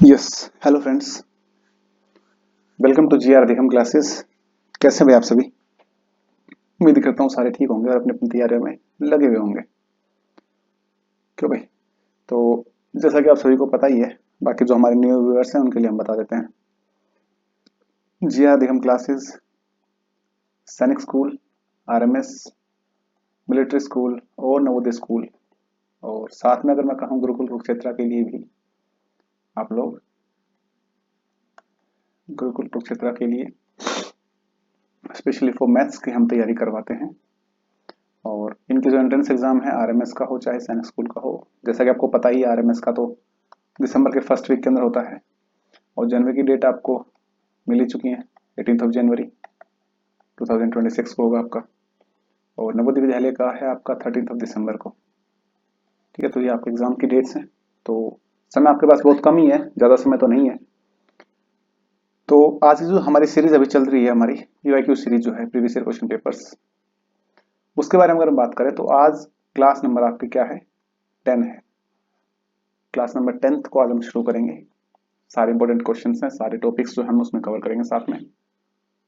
Yes. Hello friends, welcome to G R Adhigam classes. कैसे हैं भाई आप सभी? उम्मीद करता हूँ सारे ठीक होंगे और अपनी अपनी तैयारियों में लगे हुए होंगे। क्यों भाई? तो जैसा कि आप सभी को पता ही है, बाकी जो हमारे न्यू व्यूअर्स हैं उनके लिए हम बता देते हैं। जीआर अधिगम क्लासेस सैनिक स्कूल, आरएमएस, मिलिट्री स्कूल और नवोदय स्कूल, और साथ में अगर मैं कहूँ गुरुकुल कुरुक्षेत्र के लिए भी आप लोग गुरुकुल कुरुक्षेत्र के लिए स्पेशली फॉर मैथ्स की हम तैयारी करवाते हैं। और इनकी जो एंट्रेंस एग्जाम है आरएमएस का हो चाहे सैनिक स्कूल का हो, जैसा कि आपको पता ही है आरएमएस का तो दिसंबर के फर्स्ट वीक के अंदर होता है और जनवरी की डेट आपको मिल ही चुकी है। 18 जनवरी 2026 को होगा आपका, और नवोदय विद्यालय का है आपका 13 दिसंबर को। ठीक है, तो ये आपके एग्जाम की डेट्स हैं। तो समय आपके पास बहुत कम ही है, ज़्यादा समय तो नहीं है। तो आज की जो हमारी सीरीज अभी चल रही है, हमारी यूआईक्यू सीरीज जो है प्रीवियस ईयर क्वेश्चन पेपर्स, उसके बारे में अगर हम बात करें तो आज क्लास नंबर आपकी क्या है? 10 है। क्लास नंबर 10 को आज हम शुरू करेंगे। सारे इंपॉर्टेंट क्वेश्चंस हैं, सारे टॉपिक्स जो हम उसमें कवर करेंगे साथ में।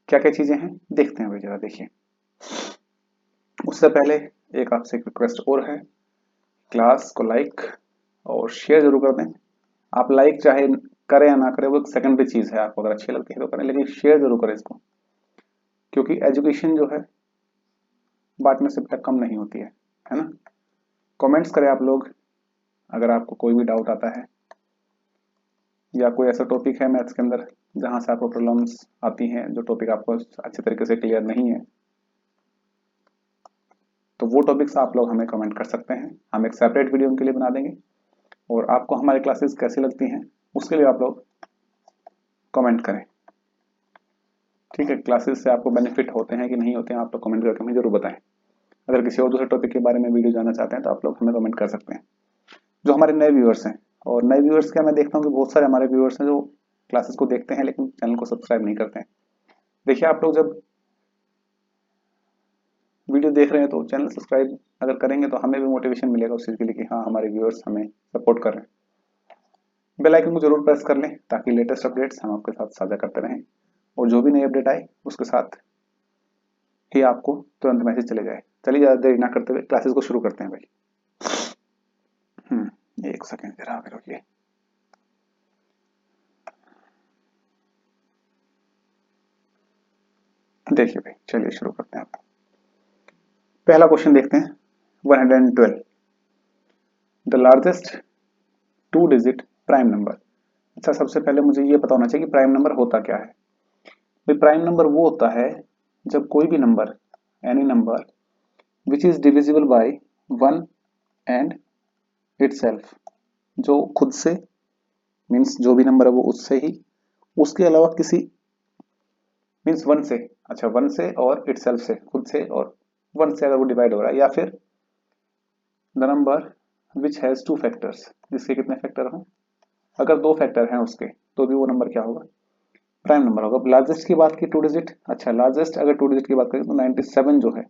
क्या क्या चीजें हैं देखते हैं भाई, जरा देखिए। उससे पहले एक आपसे रिक्वेस्ट और है, क्लास को लाइक और शेयर जरूर कर दें। आप लाइक चाहे करें या ना करें वो एक सेकंडरी चीज है, आपको अगर अच्छी लगती है तो करें, लेकिन शेयर जरूर करें इसको, क्योंकि एजुकेशन जो है बांटने से कम नहीं होती है ना। कमेंट्स करें आप लोग अगर आपको कोई भी डाउट आता है या कोई ऐसा टॉपिक है मैथ्स के अंदर जहां से आपको प्रॉब्लम्स आती हैं, जो टॉपिक आपको अच्छे तरीके से क्लियर नहीं है, तो वो टॉपिक्स आप लोग हमें कमेंट कर सकते हैं। हम एक सेपरेट वीडियो उनके लिए बना देंगे। और आपको हमारी क्लासेस कैसी लगती हैं उसके लिए आप लोग कमेंट करें। ठीक है, क्लासेस से आपको बेनिफिट होते हैं कि नहीं होते हैं, आप लोग कमेंट करके हमें जरूर बताएं। अगर किसी और दूसरे टॉपिक के बारे में वीडियो जानना चाहते हैं तो आप लोग हमें कमेंट कर सकते हैं। जो हमारे नए व्यूअर्स हैं, और नए व्यूअर्स क्या, मैं देखता हूँ कि बहुत सारे हमारे व्यूअर्स हैं जो क्लासेस को देखते हैं लेकिन चैनल को सब्सक्राइब नहीं करते हैं। देखिए, आप लोग जब वीडियो देख रहे हैं तो चैनल सब्सक्राइब अगर करेंगे तो हमें भी मोटिवेशन मिलेगा उस चीज़ के लिए कि हाँ, हमारे व्यूअर्स हमें सपोर्ट कर रहे हैं। बेल आइकन को जरूर प्रेस कर लें ताकि लेटेस्ट अपडेट्स हम आपके साथ साझा करते रहें, और जो भी नई अपडेट आए उसके साथ ही आपको तुरंत मैसेज चले जाए। चलिए ज़्यादा देरी ना करते हुए क्लासेस को शुरू करते हैं भाई। एक सेकेंड जरा आगे रुकिए। देखिए भाई, चलिए शुरू करते हैं। आप पहला क्वेश्चन देखते हैं। 112 the largest 2 digit prime number. अच्छा, सबसे पहले मुझे ये पता होना चाहिए कि प्राइम नंबर होता क्या है। भाई, प्राइम नंबर वो होता है जब कोई भी number, any number which is divisible by 1 and itself, जो खुद से, मीन्स जो भी नंबर है वो उससे ही, उसके अलावा किसी, मीन्स 1 से, अच्छा 1 से और इटसेल्फ से, खुद से और 1 से अगर वो डिवाइड हो रहा है, या फिर the number which has 2 factors, जिसके कितने फैक्टर हों, अगर 2 फैक्टर हैं उसके तो भी वो नंबर क्या होगा? प्राइम नंबर होगा। लार्जेस्ट की बात की 2 डिजिट, अच्छा लार्जेस्ट अगर 2 डिजिट की बात करें तो 97 जो है,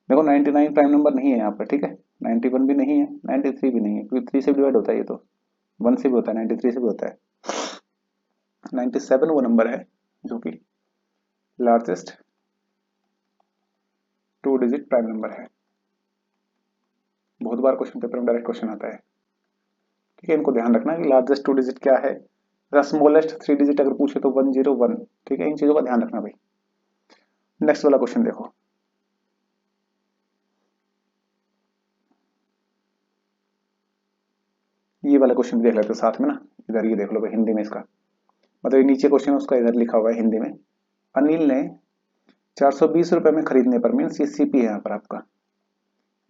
देखो 99 प्राइम नंबर नहीं है यहाँ पर, ठीक है, 91 भी नहीं है, 93 भी नहीं है, क्योंकि 3 से डिवाइड होता है, ये तो 1 से भी होता है, 93 से भी होता है। 97 वो नंबर है जो कि लार्जेस्ट 2 डिजिट प्राइम नंबर है। बहुत बार क्वेश्चन पेपर में डायरेक्ट क्वेश्चन आता है, ठीक है, इनको ध्यान रखना कि लार्जेस्ट 2 डिजिट क्या है। स्मॉलेस्ट 3 डिजिट अगर पूछे तो 101, ठीक है, इन चीजों का ध्यान रखना भाई। नेक्स्ट वाला क्वेश्चन देखो। ये वाला क्वेश्चन देख लेते हैं साथ में ना, इधर ये देख लो भाई हिंदी में इसका, मतलब ये नीचे क्वेश्चन है उसका इधर लिखा हुआ है हिंदी में। अनिल ने 420 रुपए में खरीदने पर, मीन्स ये सीपी है यहाँ पर आपका,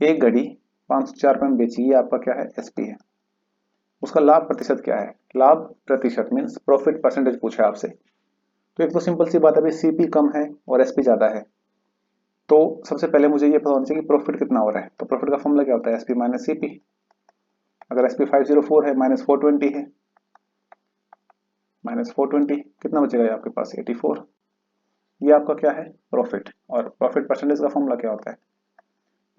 एक घड़ी 504 रुपए में बेची, ये आपका क्या है? एसपी है। उसका लाभ प्रतिशत क्या है? लाभ प्रतिशत मीन्स प्रॉफिट परसेंटेज पूछा है आपसे। तो एक तो सिंपल सी बात है भाई, सीपी कम है और एसपी ज्यादा है, तो सबसे पहले मुझे ये पता होना चाहिए कि प्रॉफिट कितना हो रहा है। तो प्रॉफिट का फॉर्मूला क्या होता है? SP minus CP. अगर एसपी 504 है, माइनस 420 है, माइनस 420 कितना बचेगा ये आपके पास? 84। ये आपका क्या है? प्रॉफिट। और प्रॉफिट परसेंटेज का फॉर्मूला क्या होता है?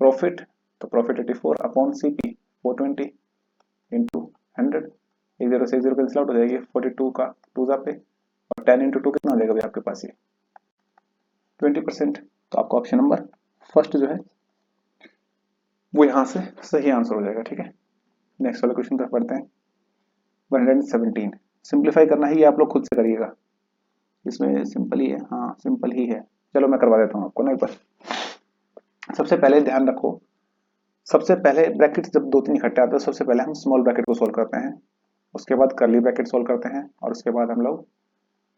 प्रॉफिट, तो प्रॉफिट 84 अपॉन सीपी 420 इंटू 100, एक जीरो से एक जीरो कैंसिल आउट हो जाएगी, 42 का 2 जा पे, और 10 इंटू 2 कितना हो जाएगा भाई आपके पास ये 20%। तो आपका ऑप्शन नंबर फर्स्ट जो है वो यहाँ से सही आंसर हो जाएगा। ठीक है, नेक्स्ट वाले क्वेश्चन तक पढ़ते हैं। 117 सिंप्लीफाई करना है, ये आप लोग खुद से करिएगा, इसमें सिंपल ही है, हाँ सिंपल ही है। चलो मैं करवा देता हूँ आपको ना एक बार। सबसे पहले ध्यान रखो, सबसे पहले ब्रैकेट जब दो तीन इकट्ठे आते हैं सबसे पहले हम स्मॉल ब्रैकेट को सोल्व करते हैं, उसके बाद कर्ली ब्रैकेट सोल्व करते हैं, और उसके बाद हम लोग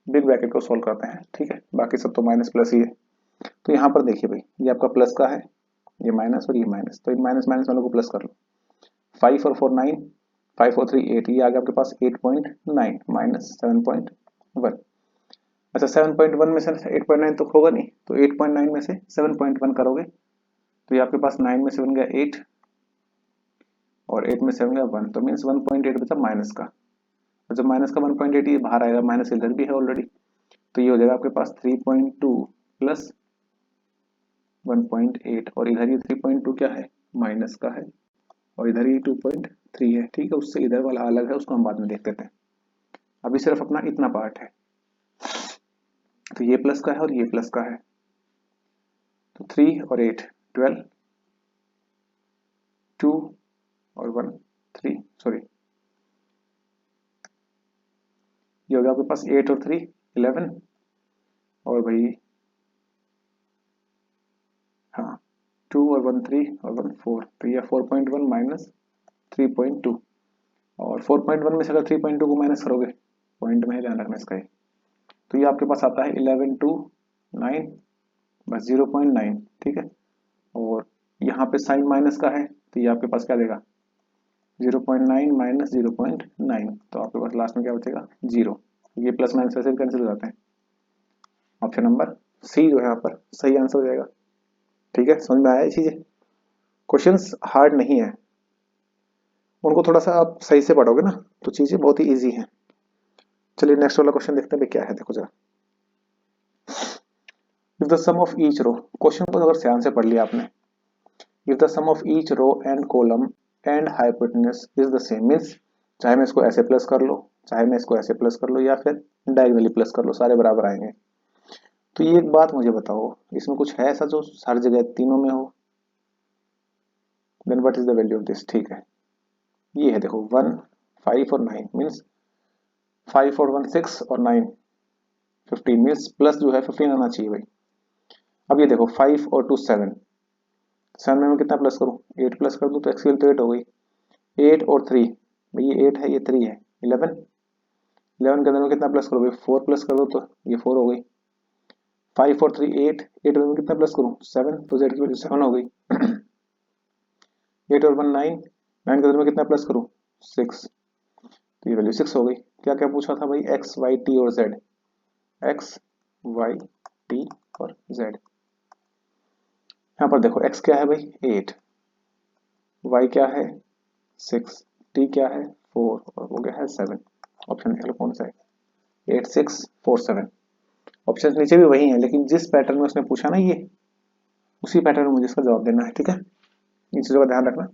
बिग ब्रैकेट को सोल्व करते हैं। ठीक है, बाकी सब तो माइनस प्लस ही है। तो यहाँ पर देखिए भाई, ये आपका प्लस का है, ये माइनस और ये माइनस, तो इन माइनस माइनस वालों को प्लस कर लो। 5 और 4 9, 5 और 3 8, ये आ गया आपके पास 8.9 माइनस 7.1। अच्छा 7.1 में से 8.9 तो होगा नहीं, तो 8.9 में से 7.1 करोगे तो ये आपके पास 9 में से बन गया 8 और 8 में से बन गया 1, तो मीन्स 1.8 बचा माइनस का। और जब माइनस का 1.8 ये बाहर आएगा, माइनस इधर भी है ऑलरेडी, तो ये हो जाएगा आपके पास 3.2 प्लस 1.8, और इधर ये 3.2 क्या है माइनस का है, और इधर ये 2.3 है। ठीक है, उससे इधर वाला अलग है, उसको हम बाद में देख लेते हैं, अभी सिर्फ अपना इतना पार्ट है। तो ये प्लस का है और ये प्लस का है, तो 3 और 8 12, 2 और 1 3, सॉरी ये हो गया आपके पास 8 और 3 11, और भाई हाँ 2 और 1 3 और 1 4, तो ये 4.1 माइनस 3.2, और 4.1 में से अगर 3.2 को माइनस करोगे, पॉइंट में है ध्यान रखना इसका ही, तो ये आपके पास आता है 11 2 9 बस 0.9। ठीक है, और यहाँ पे साइन माइनस का है, तो ये आपके पास क्या देगा 0.9 माइनस 0.9, तो आपके पास लास्ट में क्या बचेगा 0। ये प्लस माइनस वैसे भी कैंसिल हो जाते हैं। ऑप्शन नंबर सी जो है यहाँ पर सही आंसर हो जाएगा। ठीक है, समझ में आया ये चीजें, क्वेश्चंस हार्ड नहीं है, उनको थोड़ा सा आप सही से पढ़ोगे ना तो चीजें बहुत ही इजी हैं। चलिए नेक्स्ट वाला क्वेश्चन देखते हैं क्या है, देखो जरा। If the sum of each row, question को अगर ध्यान से पढ़ लिया आपने, if the sum of each row and column and hypotenuse is the same, means चाहे मैं इसको ऐसे प्लस कर लो, चाहे मैं इसको ऐसे प्लस कर लो, या फिर डायगोनली प्लस कर लो, सारे बराबर आएंगे। तो ये एक बात मुझे बताओ, इसमें कुछ है ऐसा जो हर जगह तीनों में हो, then what is the value of this. ठीक है, ये है देखो 1 5 और 9, मीन्स 5 और 1 6 और 9 15, मीन्स प्लस जो है 15 आना चाहिए भाई। अब ये देखो 5 और 2 7, 7 में मैं कितना प्लस करूँ, 8 प्लस कर दूँ तो एक्स तो 8 हो गई। 8 और 3, भाई ये 8 है ये 3 है 11, 11 के अंदर में कितना प्लस करो भाई 4 प्लस कर दो तो ये 4 हो गई। 5 और 3 8, 8 में कितना प्लस करूँ 7, तो जेड की वैल्यू 7 हो गई। 8 और 1 9, 9 के अंदर में कितना प्लस करूँ 6, तो ये वैल्यू 6 हो गई। क्या क्या पूछा था भाई, एक्स वाई टी और जेड, एक्स वाई टी और जेड। यहाँ पर देखो x क्या है भाई 8, y क्या है 6, t क्या है 4 और हो गया है 7। ऑप्शन देख लो कौन सा है 8 6 4 7। ऑप्शन नीचे भी वही है, लेकिन जिस पैटर्न में उसने पूछा ना ये, उसी पैटर्न में मुझे इसका जवाब देना है। ठीक है, इन चीजों का ध्यान रखना।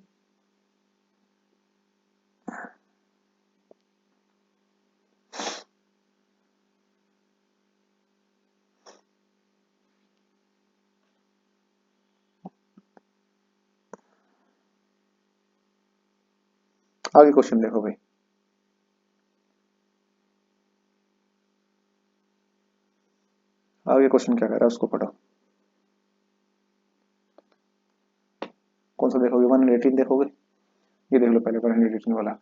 आगे क्वेश्चन देखो भाई, आगे क्वेश्चन क्या कह रहा है उसको पढ़ो। कौन सा देखोगे 118 देखोगे, ये देख लो पहले 118 वाला।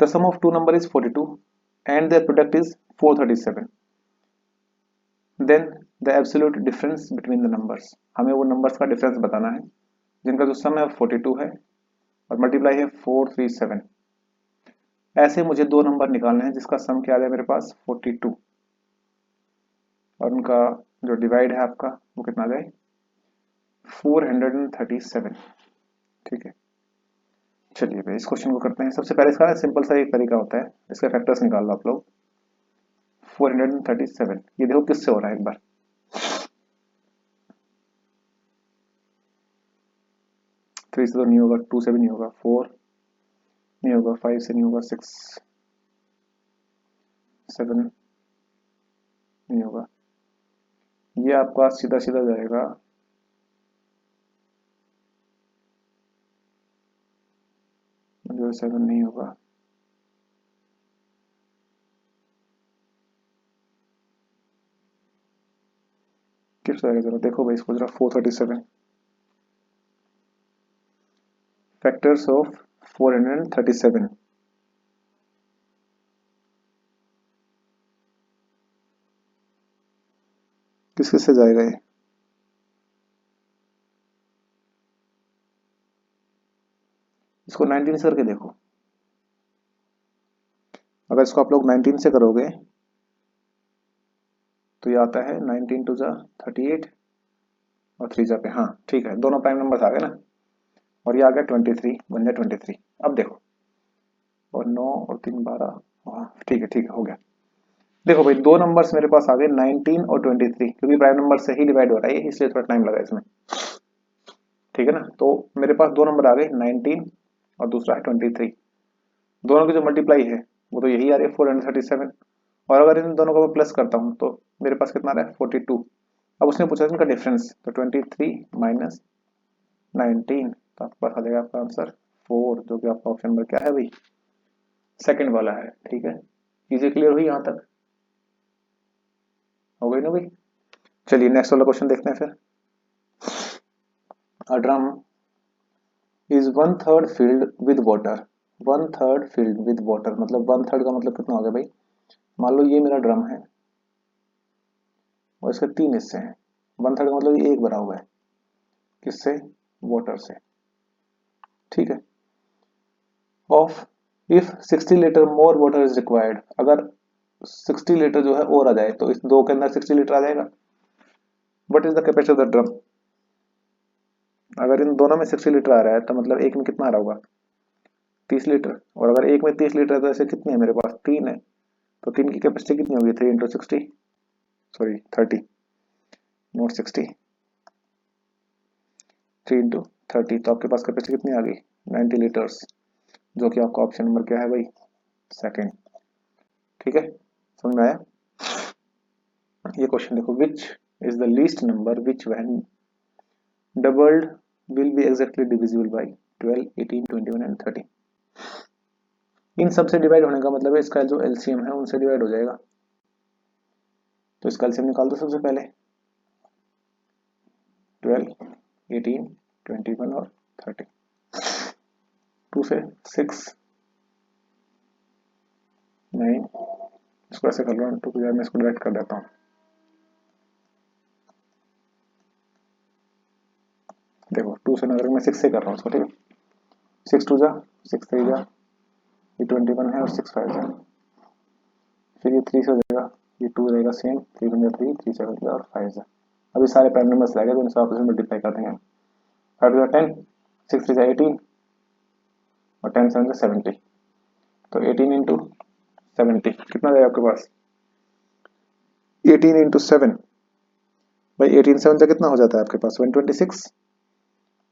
The sum of two number is 42 and their product is 437, then the absolute difference between the numbers. हमें वो नंबर्स का डिफरेंस बताना है जिनका जो सम है 42 है और मल्टीप्लाई है 437। ऐसे मुझे दो नंबर निकालने हैं जिसका सम क्या आ जाए मेरे पास 42, और उनका जो डिवाइड है आपका वो कितना आ जाए 437। ठीक है, चलिए भाई इस क्वेश्चन को करते हैं। सबसे पहले इसका सिंपल सा एक तरीका होता है, इसके फैक्टर्स निकाल लो आप लोग। 437 ये देखो किससे हो रहा है एक बार, 3 से तो नहीं होगा, 2 से भी नहीं होगा, 4 नहीं होगा, 5 से नहीं होगा, 6 7 नहीं होगा, ये आपका सीधा सीधा जाएगा 7 नहीं होगा, किस जाएगा जरा देखो भाई इसको जरा। 437 फैक्टर्स ऑफ 437, किस किस से जाएगा ये? इसको 19 से करके देखो, अगर इसको आप लोग 19 से करोगे तो ये आता है 19 टू जा 38 और 3 जा पे, हाँ ठीक है, दोनों प्राइम नंबर्स आ गए ना, और ये आ गया 23, बन गया 23। अब देखो, और 9 और 3 12, हाँ ठीक है हो गया। देखो भाई दो नंबर्स मेरे पास आ गए 19 और 23, क्योंकि प्राइम नंबर से ही डिवाइड हो रहा है इसलिए थोड़ा टाइम लगा इसमें, ठीक है ना। तो मेरे पास दो नंबर आ गए 19 और दूसरा है 23, दोनों की जो मल्टीप्लाई है वो तो यही आ रही है 437, और अगर इन दोनों को मैं प्लस करता हूँ तो मेरे पास कितना आ रहा है 42। अब उसने पूछा इनका डिफरेंस, तो 23 माइनस 19, तो आपके पास आ जाएगा आपका आंसर 4, जो कि आपका ऑप्शन नंबर क्या है भाई, सेकंड वाला है। ठीक है, चीजें क्लियर हुई यहाँ तक, हो गई ना भाई। चलिए नेक्स्ट वाला क्वेश्चन देखते हैं फिर। A drum is 1/3 filled with water, 1/3 filled with water मतलब 1/3 का मतलब कितना हो गया भाई, मान लो ये मेरा ड्रम है और इसके 3 हिस्से हैं, 1/3 का मतलब ये एक भरा हुआ है, किससे, वाटर से, ठीक है। Of if 60 litre more water is required, अगर 60 लीटर जो है और आ जाए तो इस दो के अंदर 60 लीटर आ जाएगा। What is the capacity of the drum, अगर इन दोनों में 60 लीटर आ रहा है तो मतलब एक में कितना आ रहा होगा 30 लीटर, और अगर एक में 30 लीटर है तो ऐसे कितनी है मेरे पास 3 है, तो 3 की कैपेसिटी कितनी होगी 3 इंटू 60, सॉरी 30 नोट 60, 3 इंटू 30, तो आपके पास कैपेसिटी कितनी आ गई 90 लीटर्स, जो कि आपका ऑप्शन नंबर क्या है भाई, सेकंड। ठीक है, समझ में आया। ये क्वेश्चन देखो, which is the least number which when doubled will be exactly divisible by 12 18 21 and 30। इन सब से डिवाइड होने का मतलब है इसका जो एलसीएम है उनसे डिवाइड हो जाएगा, तो इसका एलसीएम निकाल दो सबसे पहले, 12 18 21 और 30, 2 से 6 9, इसको ऐसे कर लो 2 की जगह मैं इसको डिवाइड कर देता हूँ, देखो 2 से अगर मैं 6 से कर रहा हूँ इसको, ठीक है, 6 2 जा 6 3 जा, ये 21 है और 6 5 जा, फिर ये 3 से हो जाएगा, ये 2 रहेगा सेम, 3 बन जाए 3 3 से हो जाएगा और 5 जा। अभी सारे प्राइम नंबर्स रहेगा तो इनसे आपस में मल्टीप्लाई कर देंगे, 5 जा 10, 6 3 जा 18 और 10 7 जा 70, तो 18 इंटू 70 कितना जाएगा आपके पास, 18 इंटू 7 भाई, 18 7 जा कितना हो जाता है आपके पास 126,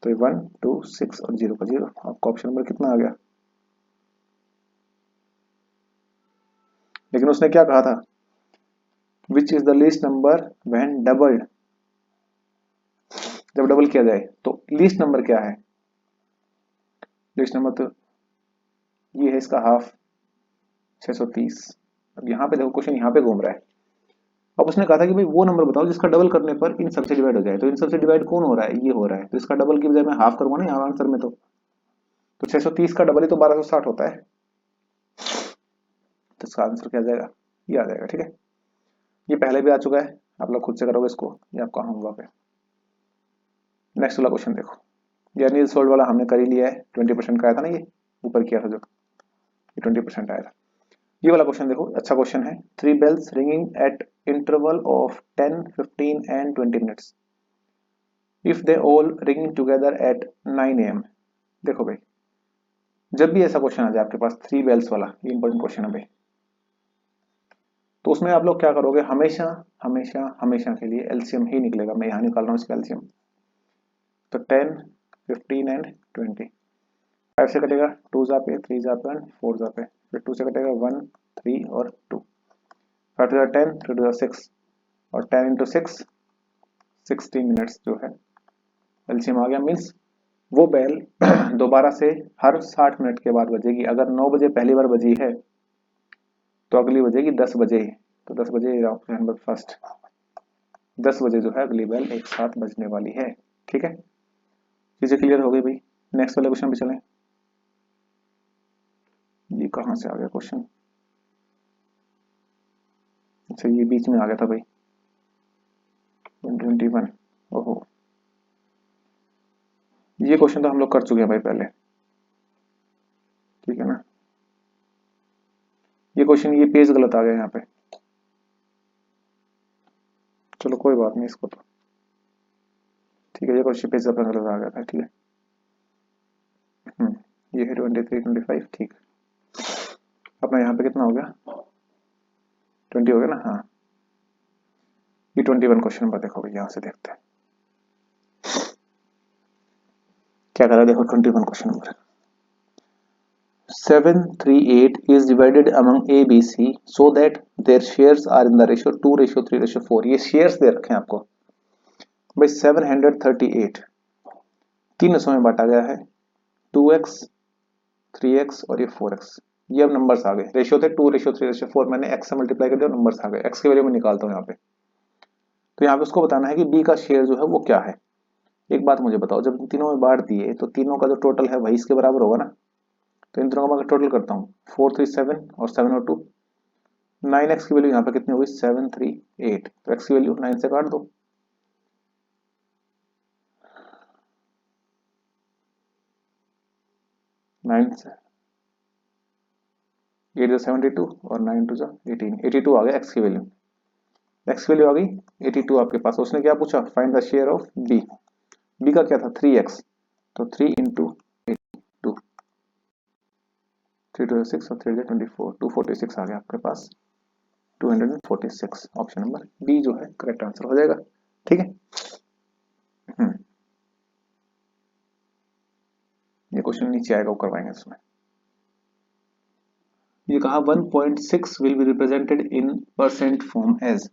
तो ये 1 2 6 और 0 का 0, आपका ऑप्शन नंबर कितना आ गया। लेकिन उसने क्या कहा था, which is the least number when doubled, जब डबल किया जाए तो लीस्ट नंबर क्या है, लीस्ट नंबर तो ये है इसका हाफ 630। अब यहाँ पे देखो क्वेश्चन यहाँ पे घूम रहा है, अब उसने कहा था कि भाई वो नंबर बताओ जिसका डबल करने पर इन सबसे डिवाइड हो जाए, तो इन सबसे डिवाइड कौन हो रहा है, ये हो रहा है, तो इसका डबल की बजाय मैं हाफ करूंगा ना यहाँ आंसर में, तो 630 का डबल ही तो 1260 होता है, तो इसका आंसर क्या आ जाएगा, ये आ जाएगा। ठीक है, ये पहले भी आ चुका है, आप लोग खुद से करोगे इसको, ये आपका होमवर्क है। नेक्स्ट वाला क्वेश्चन देखो, जर्नल सोल्ड वाला हमने कर ही लिया है, 20% का आया था ना, ये ऊपर किया था जो, ये 20% आया था। ये वाला क्वेश्चन देखो, अच्छा क्वेश्चन है, 3 bells ringing at interval of 10 15 and 20 minutes if they all ringing together at 9 am। देखो भाई, जब भी ऐसा क्वेश्चन आ जाए आपके पास 3 bells वाला, ये इंपॉर्टेंट क्वेश्चन है भाई, तो उसमें आप लोग क्या करोगे, हमेशा हमेशा हमेशा के लिए एलसीएम ही निकलेगा, मैं यहाँ निकाल रहा हूँ इसका एलसीएम, तो 10 15 एंड 20, 5 से कटेगा 2 जा पे, 3 जा पे, 4 जा पे, फिर 2 से कटेगा 1, 3 और 2, 5 टू 10, 3 टू 6 और 10 इंटू 6 60 मिनट्स जो है एलसीएम आ गया। मीन्स वो बेल दोबारा से हर 60 मिनट के बाद बजेगी। अगर 9 बजे पहली बार बजी है तो अगली बजेगी 10 बजे, तो 10 बजे ऑप्शन नंबर फर्स्ट, 10 बजे जो है अगली बेल एक साथ बजने वाली है। ठीक है, चीजें क्लियर हो गई भाई। नेक्स्ट वाले क्वेश्चन पे चलें। ये कहाँ से आ गया क्वेश्चन? अच्छा ये बीच में आ गया था भाई, 121। ओहो, ये क्वेश्चन तो हम लोग कर चुके हैं भाई पहले, ठीक है ना। ये क्वेश्चन, ये पेज गलत आ गया यहाँ पे, चलो कोई बात नहीं, इसको तो ठीक है, ये क्वेश्चन पेज अपना गलत आ गया था, ठीक है। ये है 23, 25, ठीक। अपना यहाँ पे कितना हो गया, 20 हो गया ना। हाँ, ये 21 क्वेश्चन नंबर देखो भाई, यहाँ से देखते हैं क्या करा। देखो 21 question number, 738 is divided among A, B, C so that their shares are in the ratio 2:3:4। ये शेयर्स दे रखे हैं आपको भाई। 738 तीन हिस्सों में बांटा गया है, 2x, 3x और ये 4x। ये अब नंबर्स आ गए, रेशियो थे 2:3:4, मैंने x से मल्टीप्लाई कर दिया, नंबर्स आ गए। x की वैल्यू में निकालता हूँ यहाँ पे, तो यहाँ पे उसको बताना है कि b का शेयर जो है वो क्या है। एक बात मुझे बताओ, जब तीनों में बांट दिए तो तीनों का जो टोटल है वही इसके बराबर होगा ना। तो इन दोनों का मैं टोटल करता हूँ, 4, 3, 7 और 7 और 2, 9x की वैल्यू यहाँ पे कितनी होगी, 738। तो x की वैल्यू 9 से काट दो, 9 से 8 जो 72 और 9 टू जो 18, 82 आ गया x की वैल्यू। x की वैल्यू आ गई 82 आपके पास। उसने क्या पूछा, find the share of b। b का क्या था, 3x, तो 3 इंटू 82, 3 टू 6 और 3 24, 246 आ गया आपके पास, 246। ऑप्शन नंबर बी जो है करेक्ट आंसर हो जाएगा। ठीक है, ये क्वेश्चन नीचे आएगा, वो करवाएंगे इसमें। ये कहा 1.6 will be represented in percent form as.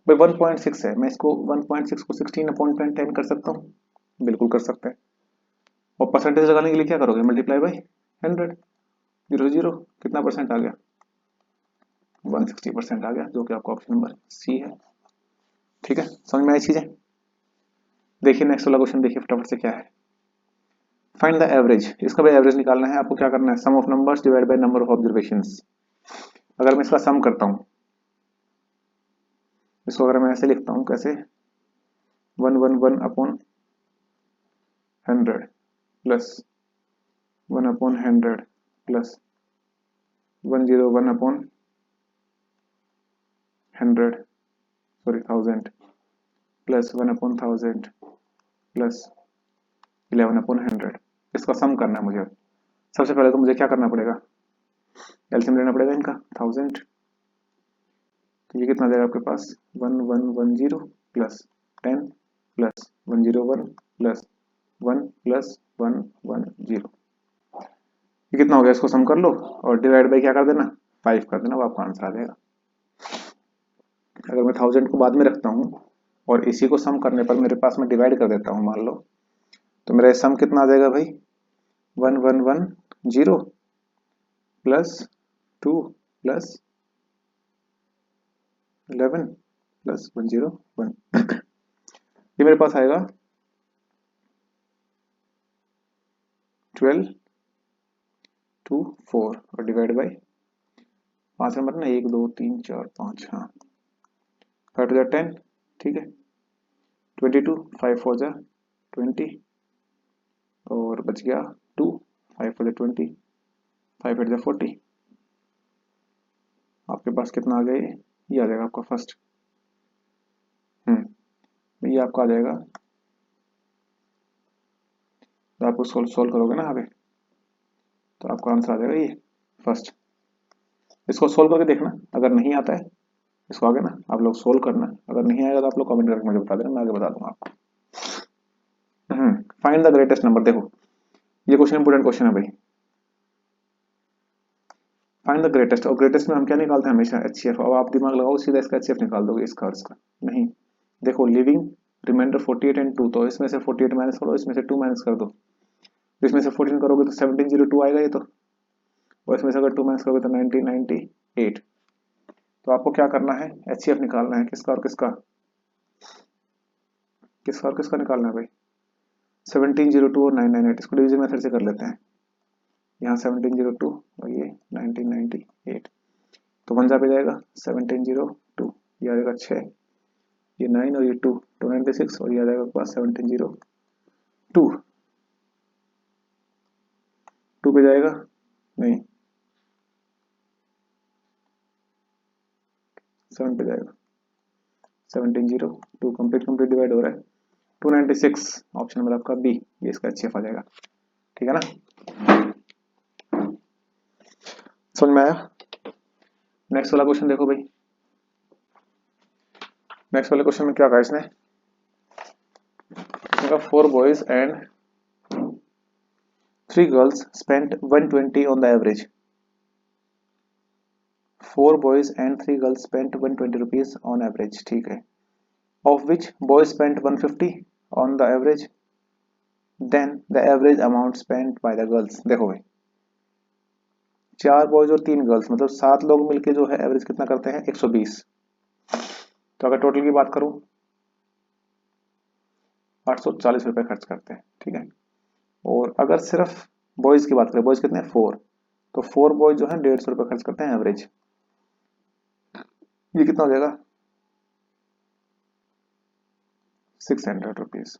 भाई 1.6 है, मैं इसको 1.6 को 16/10 कर सकता हूँ, बिल्कुल कर सकते हैं। और परसेंटेज लगाने के लिए क्या करोगे, मल्टीप्लाई बाई 100, 0 कितना परसेंट आ गया, 160% आ गया, जो कि आपका ऑप्शन नंबर सी है। ठीक है, समझ में आई चीजें। देखिए नेक्स्ट वाला क्वेश्चन, देखिए फटाफट से क्या है। फाइंड द एवरेज, इसका भी एवरेज निकालना है आपको। क्या करना है, sum of numbers divide by number of observations. अगर मैं इसका सम करता हूं, इसको अगर मैं ऐसे लिखता हूं, कैसे, 111/100 plus 1/100 plus 101/100, sorry 1000 plus 1/1000 plus 11/100। इसका सम करना है मुझे। सबसे पहले तो मुझे क्या करना पड़ेगा, एलसीएम लेना पड़ेगा इनका, 1000। तो ये कितना देगा आपके पास, 1110 प्लस 10 प्लस 101 प्लस 1 प्लस 110। ये कितना हो गया, इसको सम कर लो और डिवाइड बाई क्या कर देना, 5 कर देना, वो आपका आंसर आ जाएगा। अगर मैं 1000 को बाद में रखता हूँ और इसी को सम करने पर मेरे पास में डिवाइड कर देता हूँ मान लो, तो मेरा सम कितना आ जाएगा भाई, 1110 प्लस 2 प्लस 11 प्लस 101। ये मेरे पास आएगा 1224 और डिवाइड बाई 5 नंबर ना, 1 2 3 4 5, हाँ 5 टू 10, ठीक है, 22, 5 4 जा 20 और बच गया 2, 5 4 20, 5 8 जा 40। आपके पास कितना आ गया, ये आ जाएगा आपका फर्स्ट। ये आपका आ जाएगा, तो आप उसको सोल्व करोगे ना आगे, तो आपका आंसर आ जाएगा ये फर्स्ट। इसको सोल्व करके देखना, अगर नहीं आता है इसको आगे ना आप लोग सोल्व करना, अगर नहीं आएगा तो आप लोग कमेंट करके मुझे बता देना, मैं आगे बता दूंगा आपको। Find the greatest number. देखो ये क्वेश्चन इंपोर्टेंट क्वेश्चन है भाई। फाइंड द ग्रेटेस्ट, और ग्रेटेस्ट में हम क्या निकालते हैं हमेशा एचसीएफ। अब आप दिमाग लगाओ, सीधा इसका एचसीएफ निकाल दोगे इसका और इसका। नहीं, देखो लिविंग रिमाइंडर 48 एंड 2, तो इसमें से 48 माइनस करो, इसमें से 2 माइनस कर दो, तो इसमें से 14 करोगे तो 1702 आएगा ये तो, और इसमें से अगर 2 माइनस करोगे तो 1998। तो आपको क्या करना है, एचसीएफ निकालना है किसका और किसका, किसका और किसका निकालना है भाई। 1702 और 998, इसको डिवीजन मेथड से कर लेते हैं। यहाँ 1702 और ये 1998, तो 1 जा पे जाएगा 1702, ये आ जाएगा 6, ये 9 और ये 2, 296, और ये आ जाएगा पास 1702, 2 पे जाएगा नहीं, 7 पे जाएगा, 1702 कंप्लीट डिवाइड हो रहा है, 296, ऑप्शन नंबर आपका बी, ये इसका एचसीएफ आ जाएगा। ठीक है ना, समझ में आया। नेक्स्ट वाला क्वेश्चन देखो भाई, नेक्स्ट वाले क्वेश्चन में क्या कहा इसने, 4 boys and 3 girls spent 120 on the average. 4 boys and 3 girls spent 120 rupees on average, ठीक है, of which boys spent 150 on the average, then the average amount spent by the girls। देखो भाई, 4 boys और 3 girls मतलब 7 लोग मिलके जो है एवरेज कितना करते हैं 120। तो अगर टोटल की बात करूं 840 रुपए खर्च करते हैं, ठीक है। और अगर सिर्फ बॉयज की बात करें, बॉयज कितने हैं 4, तो 4 बॉयज जो है 150 रुपए खर्च करते हैं एवरेज, ये कितना हो जाएगा 600 रुपीज।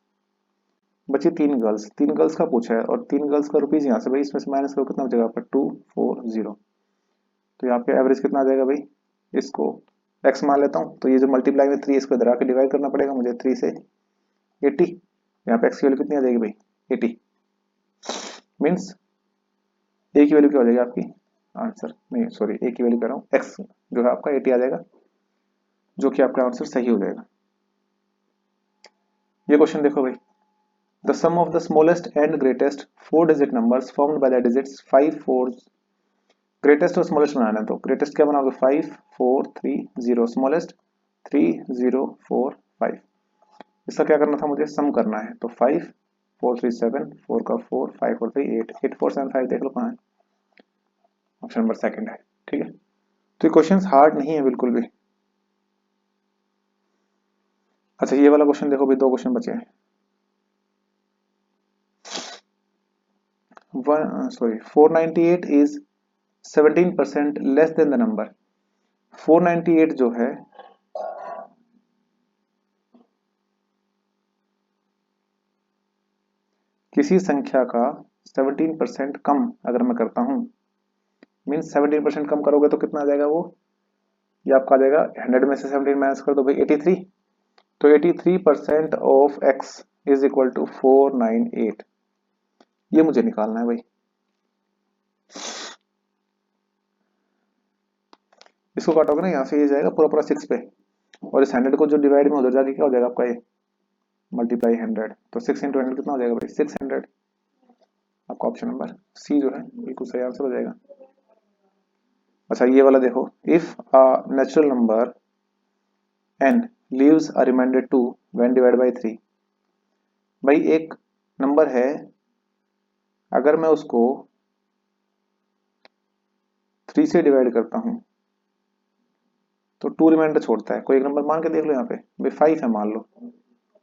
बची 3 गर्ल्स, 3 गर्ल्स का पूछा है और 3 गर्ल्स का रुपीज यहाँ से भाई इसमें से माइनस करो कितना हो जाएगा आपका 240, तो यहाँ पे एवरेज कितना आ जाएगा भाई, इसको x मान लेता हूँ, तो ये जो मल्टीप्लाई में 3 इसको इधर आके डिवाइड करना पड़ेगा मुझे 3 से 80, यहाँ पे x की वैल्यू कितनी आ जाएगी भाई 80, मीन्स a की वैल्यू क्या हो जाएगी आपकी, आंसर नहीं सॉरी a की वैल्यू कह रहा हूँ, x जो है आपका 80 आ जाएगा, जो कि आपका आंसर सही हो जाएगा। ये क्वेश्चन देखो भाई, the sum of the smallest and greatest 4 digit numbers formed by the digits 5 4, greatest और स्मॉलेस्ट बनाना है, तो ग्रेटेस्ट क्या बनाओगे 5 4 3 0, स्मॉलेस्ट 3 0 4 5, इसका क्या करना था मुझे सम करना है, तो 5 4 3 7, 4 का 4, 5 और 3 8, 8 4 7 5, देख लो कहाँ है, ऑप्शन नंबर सेकंड है। ठीक है, तो ये क्वेश्चन हार्ड नहीं है बिल्कुल भी। अच्छा ये वाला क्वेश्चन देखो भाई, 2 क्वेश्चन बचे हैं, 498 is 17% less than the number. 498 जो है किसी संख्या का 17% कम अगर मैं करता हूं, मीन्स 17% कम करोगे तो कितना आ जाएगा वो, ये आपका आ जाएगा 100 में से 17 माइनस कर दो भाई 83, तो 83% of x is equal to 498, ये मुझे निकालना है भाई। इसको काटोगे ना यहाँ से ये जाएगा पूरा पूरा 6 पे, और इस 100 को जो डिवाइड में उधर जाके क्या हो जाएगा आपका ये मल्टीप्लाई 100, तो 6 इंटू 100 कितना हो जाएगा भाई 600, आपका ऑप्शन नंबर सी जो है बिल्कुल सही आंसर हो जाएगा। अच्छा ये वाला देखो, if a natural number n leaves a remainder 2 when divided by 3, भाई एक नंबर है अगर मैं उसको 3 से डिवाइड करता हूं तो 2 रिमाइंडर छोड़ता है, कोई एक नंबर मान के देख लो यहाँ पे भाई 5 है मान लो,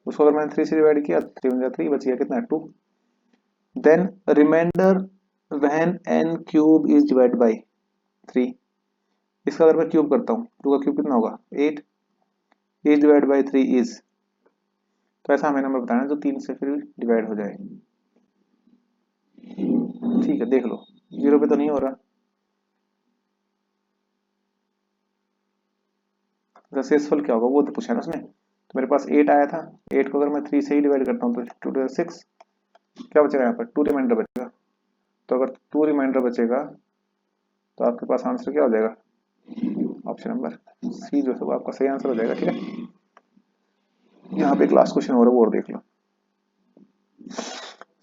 उसको अगर मैंने 3 से डिवाइड किया 3 बच गया कितना है 2, then remainder when n cube is divide by 3, इसका अगर मैं क्यूब करता हूँ 2 का क्यूब कितना होगा 8, इज डिवाइड बाय 3 इज, तो ऐसा हमें नंबर बताना जो 3 से फिर डिवाइड हो जाए। ठीक है देख लो 0 पे तो नहीं हो रहा, सक्सेसफुल क्या होगा वो तो पूछा ना उसने, तो मेरे पास 8 आया था, 8 को अगर मैं 3 से ही डिवाइड करता हूँ तो 2 6, क्या बचेगा यहाँ पर 2 रिमाइंडर बचेगा, तो अगर 2 रिमाइंडर बचेगा तो आपके पास आंसर क्या हो जाएगा, ऑप्शन नंबर सी जो है वो आपका सही आंसर हो जाएगा। ठीक है, यहाँ पे एक लास्ट क्वेश्चन और है वो और देख लो,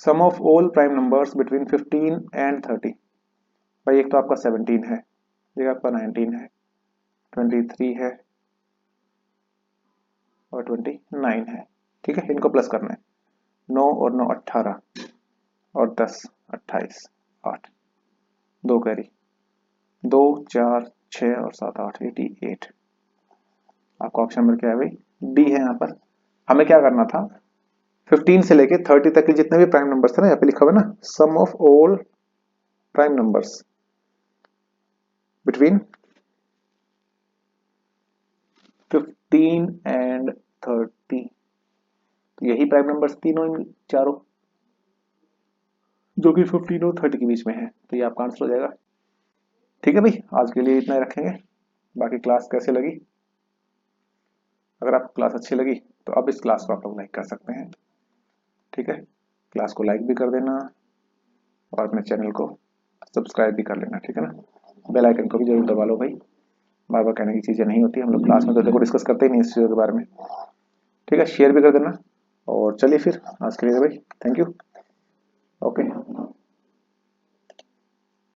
sum of all prime numbers between 15 and 30। भाई एक तो आपका 17 है, एक आपका 19 है, 23 है और 29 है। ठीक है, इनको प्लस करना है। 9 और 9 18 और 10 28, 8, 2 कैरी, 2 4 6 और 7 8 88। आपका ऑप्शन नंबर क्या है भाई? डी है। यहाँ पर हमें क्या करना था, 15 से लेके 30 तक के जितने भी प्राइम नंबर्स थे ना, यहाँ पे लिखा हुआ है ना, sum of all prime numbers between 15 and 30। तो यही प्राइम नंबर्स तीनों इन चारों जो कि 15 और 30 के बीच में है, तो ये आपका आंसर हो जाएगा। ठीक है भाई, आज के लिए इतना ही रखेंगे। बाकी क्लास कैसे लगी? अगर आपको क्लास अच्छी लगी तो अब इस क्लास को आप लोग लाइक कर सकते हैं। ठीक है, क्लास को लाइक भी कर देना और अपने चैनल को सब्सक्राइब भी कर लेना। ठीक है ना, बेल आइकन को भी जरूर दबा लो भाई। बार बार कहने की चीज़ें नहीं होती, हम लोग क्लास में तो देखो डिस्कस करते ही नहीं इस चीज़ों के बारे में। ठीक है, शेयर भी कर देना। और चलिए फिर आज के लिए भाई, थैंक यू। ओके।